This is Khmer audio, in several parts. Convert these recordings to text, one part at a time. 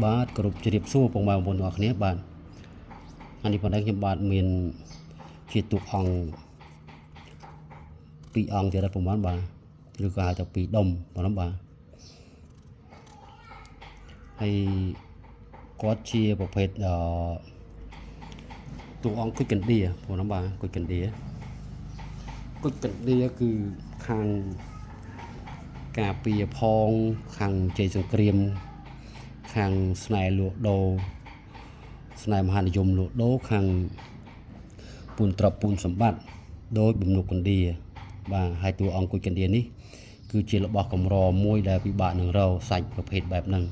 បាទគ្រប់ជ្រាបសួរបងប្អូនទាំងអស់គ្នាបាទអានេះប៉ុណ្ណឹងខ្ញុំបាទមានជាទូកអង្គ2អង្គទៀតប្រហែលបាទឬក៏ហៅថា2ដុំប៉ុណ្ណឹងបាទហើយគាត់ជាប្រភេទទូកអង្គគុជកណ្ដៀប៉ុណ្ណឹងបាទគុជកណ្ដៀគឺខាងការពារផងខាងជ័យសង្គ្រាមខាងស្នេហ៍លក់ដូរស្នេហ៍មហានិយមលក់ដូរខាងពូនទ្រព្យពូនសម្បត្តិដោយបំណុកកណ្ដៀបាទហើយតួអង្គគុជកណ្ដៀនេះគឺជារបស់កម្រមួយដែលពិបាកនឹងរកសាច់ប្រភេទបែបហ្នឹង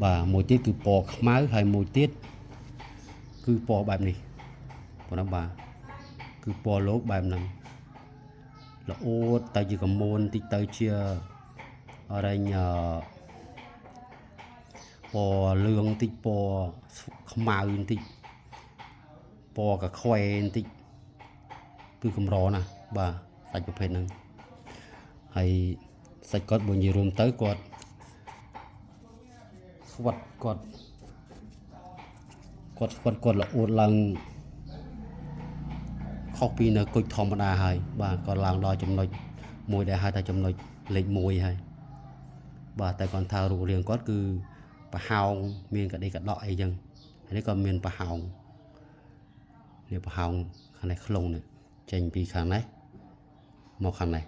បាទមួយទៀតគឺពណ៌ខ្មៅហើយមួយទៀតគឺពណ៌បែបនេះប៉ុណ្ណឹងបាទគឺពណ៌លោកបែបហ្នឹងល្អួតតែជាកមូនតិចទៅជាអរែងពណ៌លឿងតិចពណ៌ខ្មៅបន្តិចពណ៌កខ្វែបន្តិចគឺកម្រណាស់បាទសាច់ប្រភេទហ្នឹងហើយសាច់គាត់បើនិយាយរួមទៅគាត់ស្វិតគាត់ល្អួតឡើងខុសពីនៅគុជធម្មតាហើយបាទគាត់ឡើងដល់ចំណុចមួយដែលហៅថាចំណុចលេខ1ហើយបាទតែគាត់ថារូបរាងគាត់គឺប្រហោងមានកដេកកដកអីចឹងហើយនេះក៏មានប្រហោងនេះប្រហោងខាងនេះខ្លងនេះចេញពីខាងនេះមកខាងនេះ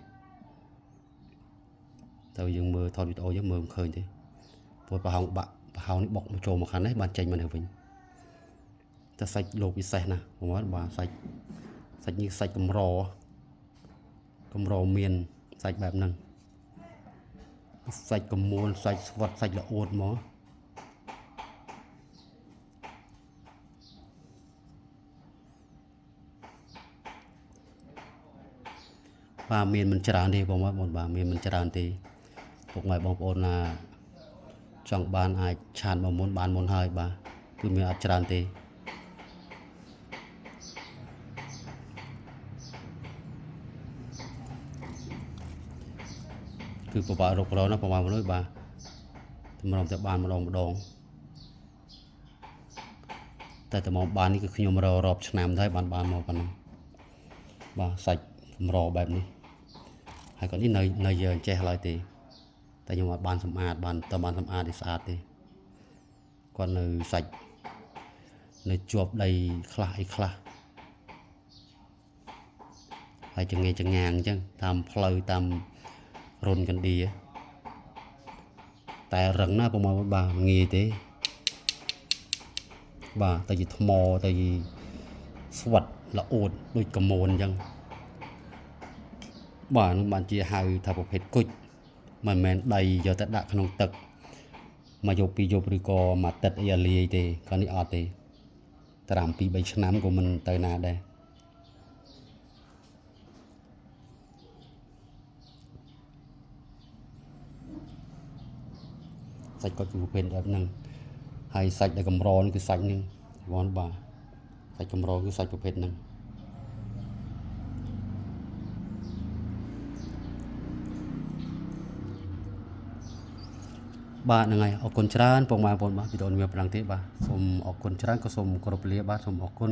ទៅយើងមើលថតវីដេអូយើងមើលមិនឃើញទេព្រោះប្រហោងនេះបុកមកចូលមកខាងនេះបានចេញមកនេះវិញតែសាច់លោកពិសេសណាស់បងប្អូនបាទសាច់នេះសាច់កម្រមានសាច់បែបហ្នឹងសាច់កមួនសាច់ស្វិតសាច់ល្អួតមកបាទមានមិនច្រើនទេបងប្អូនបាទមានមិនច្រើនទេពុកម៉ែបងប្អូនណាចង់បានអាចឆានមកមុនបានមុនហើយបាទគឺមានអត់ច្រើនទេគឺពិបាករករណាប្រហែលមនុស្សបាទតម្រុំតែបានម្ដងតែតម្រុំបាននេះគឺខ្ញុំរករាប់ឆ្នាំហើយបានមកប៉ុណ្ណឹងបាទសាច់កម្របែបនេះហើយគាត់នេះនៅយើងចេះឡើយទេតែខ្ញុំអត់បានសម្អាតបានសម្អាតឲ្យស្អាតទេគាត់នៅសាច់នៅជាប់ដីខ្លះអីខ្លះហើយចងាងអញ្ចឹងតាមផ្លូវតាមរុនកណ្ដៀតែរឹងណាបងប្អូនបាទងាយទេបាទតែជាថ្មតែជាស្វិតល្អួតដូចកមូនអញ្ចឹងបាទនឹងបានជាហៅថាប្រភេទគុជមិនមែនដីយកទៅដាក់ក្នុងទឹកមកយកពីយប់ឬក៏មួយអាទិត្យអីអាលាយទេក៏នេះអត់ទេត្រាំ2-3ឆ្នាំក៏មិនទៅណាដែរសាច់គាត់គឺប្រភេទបែបហ្នឹងហើយសាច់ដែលកម្រនេះគឺសាច់ហ្នឹងបងបាទសាច់កម្រគឺសាច់ប្រភេទហ្នឹងបាទហ្នឹងហើយអរគុណច្រើនបងប្អូនបាទវីដេអូនេះមានប៉ុណ្ណឹងទេបាទសូមអរគុណច្រើនក៏សូមគោរពលាបាទសូមអរគុណ